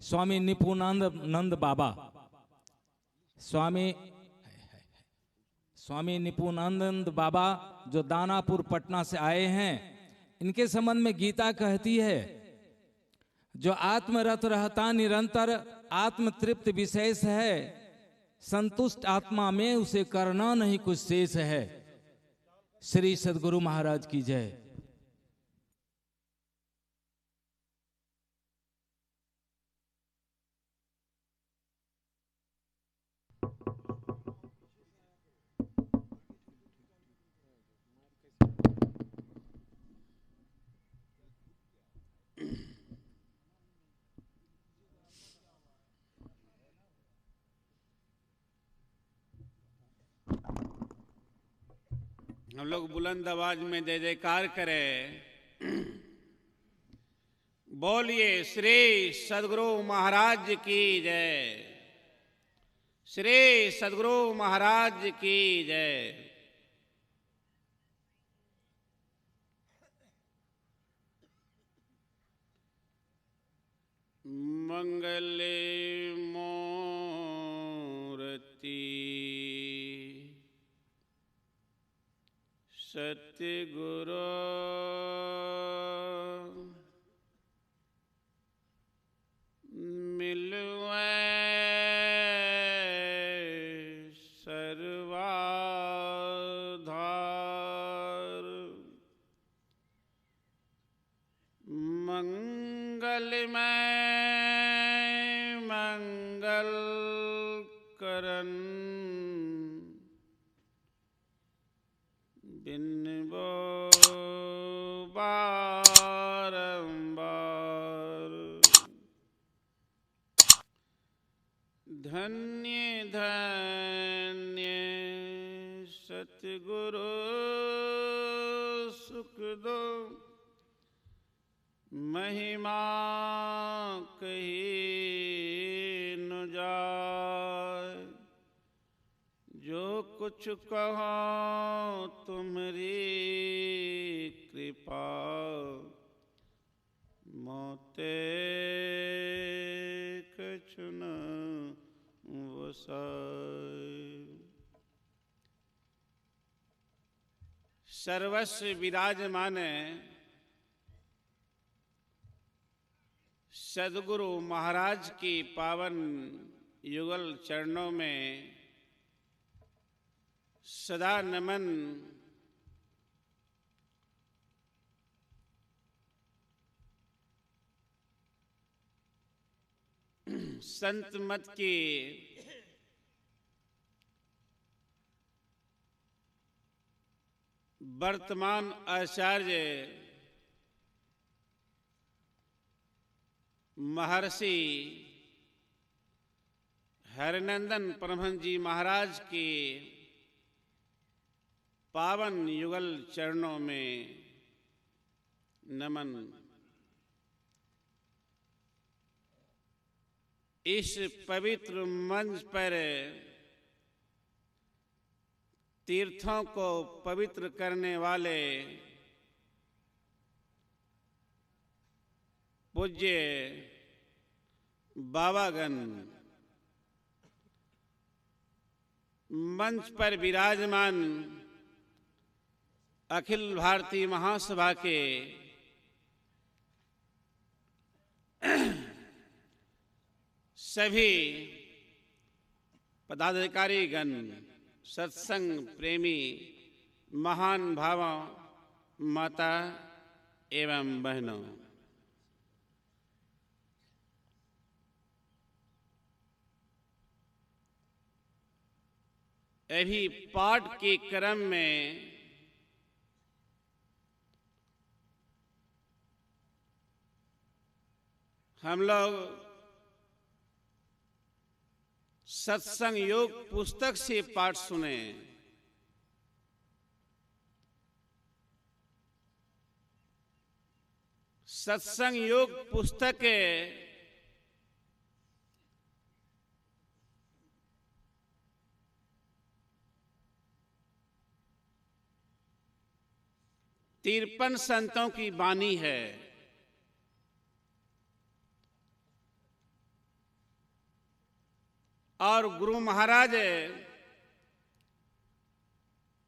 स्वामी निपुणानंद बाबा, स्वामी निपुणानंद बाबा जो दानापुर पटना से आए हैं, इनके संबंध में गीता कहती है, जो आत्मरत रहता निरंतर आत्म तृप्त विशेष है, संतुष्ट आत्मा में उसे करना नहीं कुछ शेष है। श्री सद्गुरु महाराज की जय। हम लोग बुलंद आवाज में जय जयकार करें। बोलिए श्री सद्गुरु महाराज की जय। श्री सद्गुरु महाराज की जय। मंगले मूर्ति सतगुरु मिलवे सर्वाधार। मंगलमय मंगल करन बिनबो बारंबार। धन्य धन्य सतगुरु सुख दो महिमा कही न जाए। जो कुछ कहो तुम्हारी कृपा मोते कछु न वसाए। सर्वस्व विराजमान सद्गुरु महाराज की पावन युगल चरणों में सदा नमन। संत मत की वर्तमान आचार्य महर्षि हरिनंदन परमहंस जी महाराज की पावन युगल चरणों में नमन। इस पवित्र मंच पर तीर्थों को पवित्र करने वाले पूज्य बाबागण, मंच पर विराजमान अखिल भारतीय महासभा के सभी पदाधिकारीगण, सत्संग प्रेमी महान भावों, माता एवं बहनों, अभी पाठ के क्रम में हम लोग सत्संग योग पुस्तक से पाठ सुने। सत्संग योग पुस्तक 53 संतों की वाणी है। और गुरु महाराज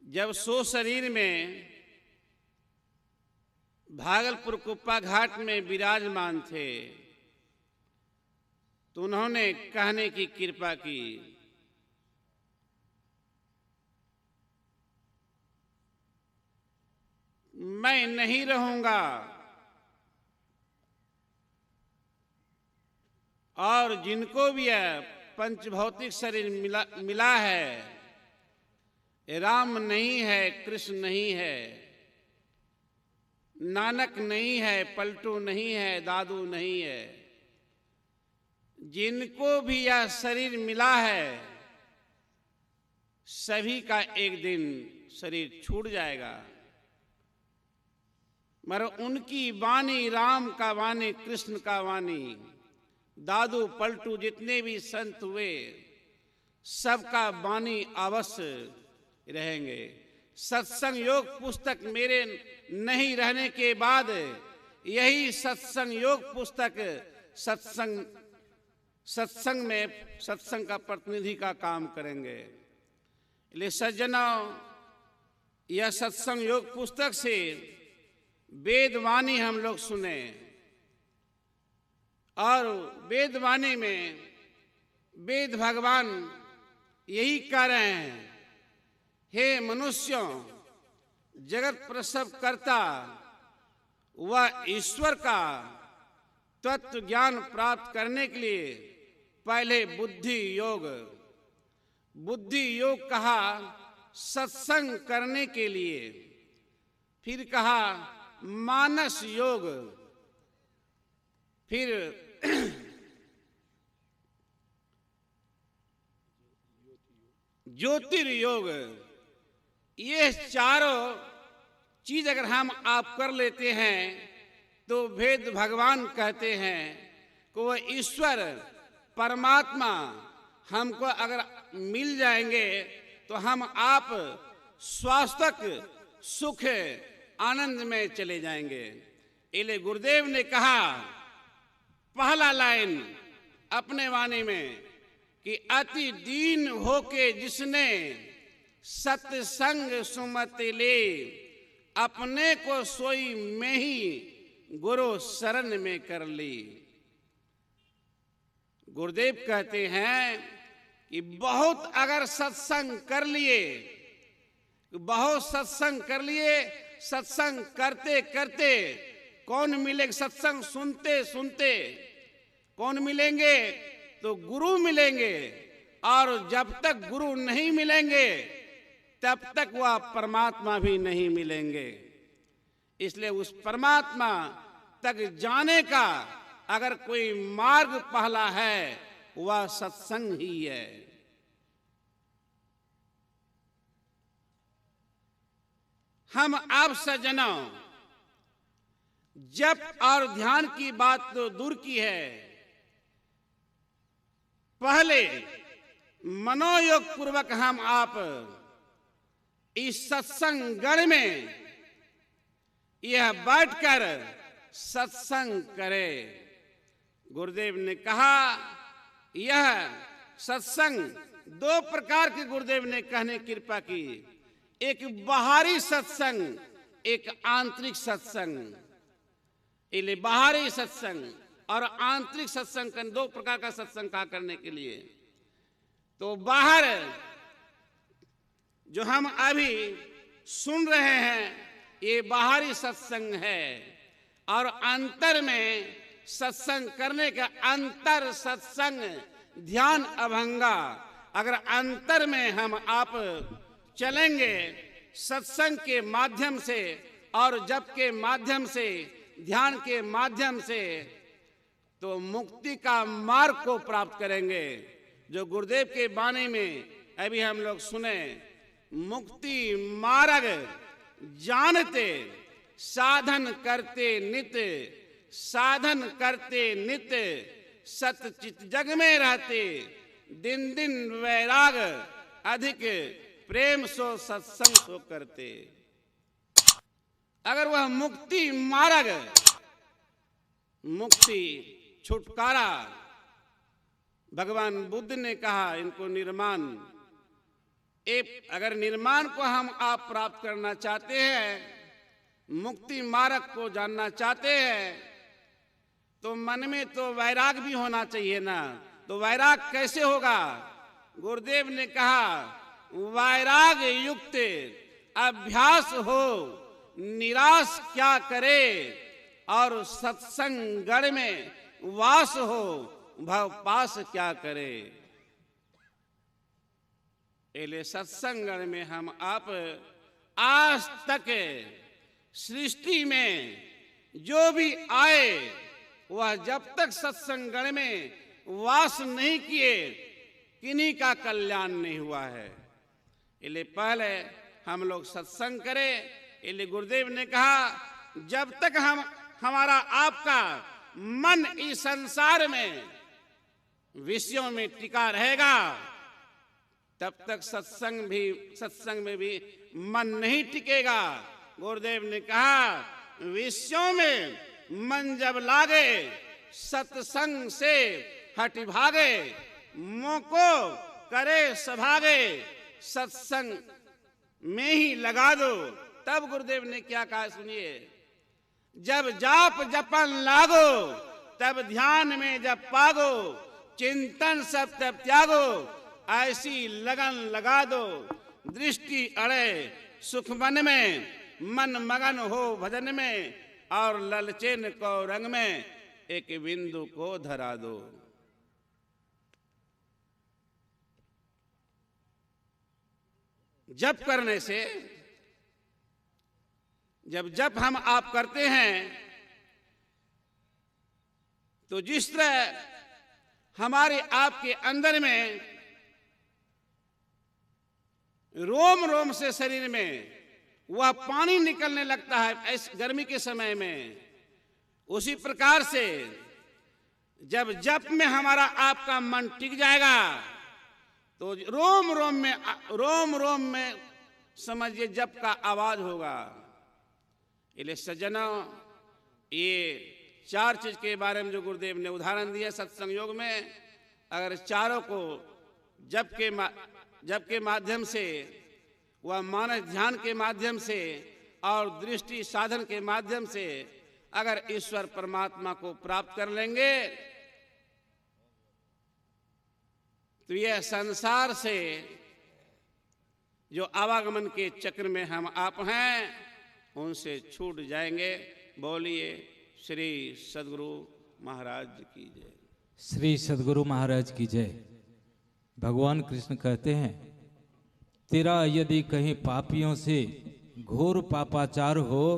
जब सो शरीर में भागलपुर कुप्पा घाट में विराजमान थे तो उन्होंने कहने की कृपा की, मैं नहीं रहूंगा और जिनको भी यह पंचभौतिक शरीर मिला है, राम नहीं है, कृष्ण नहीं है, नानक नहीं है, पलटू नहीं है, दादू नहीं है, जिनको भी यह शरीर मिला है सभी का एक दिन शरीर छूट जाएगा, मगर उनकी वाणी, राम का वाणी, कृष्ण का वाणी, दादू पलटू जितने भी संत हुए सबका वाणी अवश्य रहेंगे। सत्संग योग पुस्तक मेरे नहीं रहने के बाद यही सत्संग योग पुस्तक सत्संग में सत्संग का प्रतिनिधि का काम करेंगे। इसलिए सज्जनों, यह सत्संग योग पुस्तक से वेदवाणी हम लोग सुने और वेदवाणी में वेद भगवान यही कह रहे हैं, हे मनुष्यों, जगत प्रसव करता व ईश्वर का तत्व ज्ञान प्राप्त करने के लिए पहले बुद्धि योग कहा सत्संग करने के लिए, फिर कहा मानस योग, फिर ज्योतिर्योग। ये चारों चीज अगर हम आप कर लेते हैं तो वेद भगवान कहते हैं कि वह ईश्वर परमात्मा हमको अगर मिल जाएंगे तो हम आप स्वास्थ्य सुख आनंद में चले जाएंगे। इसलिए गुरुदेव ने कहा पहला लाइन अपने वाणी में कि अति दीन होके जिसने सत्संग सुमत ले, अपने को सोई में ही गुरु शरण में कर ली। गुरुदेव कहते हैं कि बहुत अगर सत्संग कर लिए, बहुत सत्संग कर लिए, सत्संग करते करते कौन मिलेगा? सत्संग सुनते सुनते कौन मिलेंगे? तो गुरु मिलेंगे, और जब तक गुरु नहीं मिलेंगे तब तक वह परमात्मा भी नहीं मिलेंगे। इसलिए उस परमात्मा तक जाने का अगर कोई मार्ग पहला है वह सत्संग ही है। हम आप सज्जनों जप और ध्यान की बात तो दूर की है, पहले मनोयोग पूर्वक हम आप इस सत्संग गण में यह बैठकर सत्संग करें। गुरुदेव ने कहा यह सत्संग दो प्रकार के गुरुदेव ने कहने की कृपा की, एक बाहरी सत्संग, एक आंतरिक सत्संग। इसलिए बाहरी सत्संग और आंतरिक सत्संग का दो प्रकार का सत्संग कहा करने के लिए। तो बाहर जो हम अभी सुन रहे हैं ये बाहरी सत्संग है, और अंतर में सत्संग करने का अंतर सत्संग ध्यान अभंगा। अगर अंतर में हम आप चलेंगे सत्संग के माध्यम से और जप के माध्यम से, ध्यान के माध्यम से, तो मुक्ति का मार्ग को प्राप्त करेंगे। जो गुरुदेव के वाणी में अभी हम लोग सुने, मुक्ति मार्ग जानते साधन करते नित्य, साधन करते नित्य, सतचित जग में रहते, दिन दिन वैराग अधिक, प्रेम सो सत्संग सो करते। अगर वह मुक्ति मार्ग, मुक्ति छुटकारा भगवान बुद्ध ने कहा इनको निर्माण, अगर निर्माण को हम आप प्राप्त करना चाहते हैं, मुक्ति मार्ग को जानना चाहते हैं, तो मन में तो वैराग भी होना चाहिए ना। तो वैराग कैसे होगा? गुरुदेव ने कहा वैराग युक्त अभ्यास हो, निराश क्या करे, और सत्संग गढ़ में वास हो, भव पास क्या करे। एले सत्संग गढ़ में हम आप आज तक सृष्टि में जो भी आए, वह जब तक सत्संग गढ़ में वास नहीं किए, किन्हीं का कल्याण नहीं हुआ है। इसलिए पहले हम लोग सत्संग करें। इसलिए गुरुदेव ने कहा जब तक हमारा आपका मन इस संसार में विषयों में टिका रहेगा, तब तक सत्संग में भी मन नहीं टिकेगा। गुरुदेव ने कहा विषयों में मन जब लागे, सत्संग से हट भागे, मोको करे सभागे, सत्संग में ही लगा दो। तब गुरुदेव ने क्या कहा सुनिए, जब जाप जपन लागो, तब ध्यान में जब पागो, चिंतन सब तब त्यागो, ऐसी लगन लगा दो, दृष्टि अड़े सुख मन में, मन मगन हो भजन में, और ललचेन को रंग में एक बिंदु को धरा दो। जप करने से, जब जप हम आप करते हैं, तो जिस तरह हमारे आपके अंदर में रोम रोम से शरीर में वह पानी निकलने लगता है इस गर्मी के समय में, उसी प्रकार से जब जप में हमारा आपका मन टिक जाएगा, तो रोम रोम में समझिए जप का आवाज होगा। इसलिए सज्जनों, ये चार चीज के बारे में जो गुरुदेव ने उदाहरण दिया सत्संग योग में, अगर चारों को जप के माध्यम से, वह मानस ध्यान के माध्यम से और दृष्टि साधन के माध्यम से अगर ईश्वर परमात्मा को प्राप्त कर लेंगे, तो यह संसार से जो आवागमन के चक्र में हम आप हैं, उनसे छूट जाएंगे। बोलिए श्री सद्गुरु महाराज की जय। श्री सद्गुरु महाराज की जय। भगवान कृष्ण कहते हैं, तेरा यदि कहीं पापियों से घोर पापाचार हो,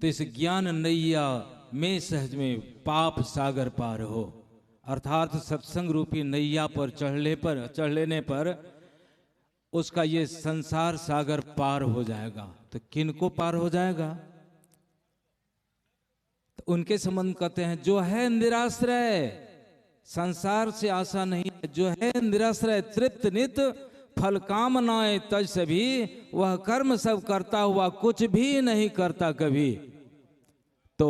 तो इस ज्ञान नैया में सहज में पाप सागर पार हो। अर्थात सत्संग रूपी नैया पर चढ़ लेने पर उसका ये संसार सागर पार हो जाएगा। तो किनको पार हो जाएगा? तो उनके संबंध कहते हैं, जो है निराश्रय, संसार से आशा नहीं है, जो है निराश्रय, तृप्त नित फल कामनाएं तज सभी, वह कर्म सब करता हुआ कुछ भी नहीं करता कभी। तो